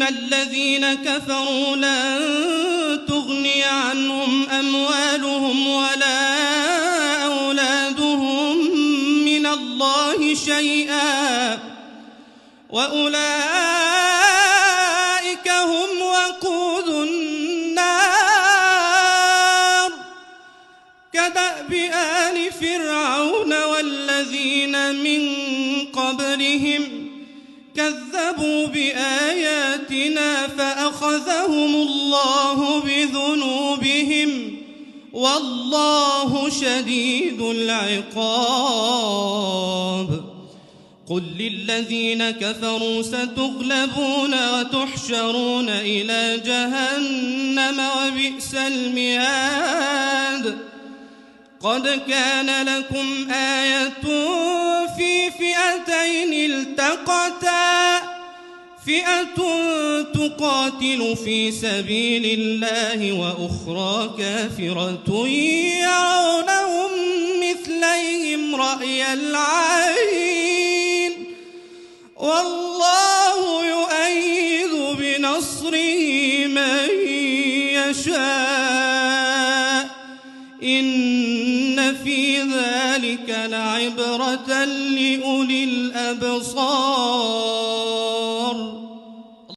إن الذين كفروا لن تغني عنهم أموالهم ولا أولادهم من الله شيئا وأولئك هم وقود النار كدأب آل فرعون والذين من قبلهم كذبوا بآياتنا فأخذهم الله بذنوبهم والله شديد العقاب قل للذين كفروا ستغلبون وتحشرون إلى جهنم وبئس المهاد قد كان لكم آية في فئتين التقتا فئة تقاتل في سبيل الله وأخرى كافرة يرونهم مثليهم رأي العين والله يؤيد بنصره من يشاء إن في ذلك لعبرة لأولي الأبصار.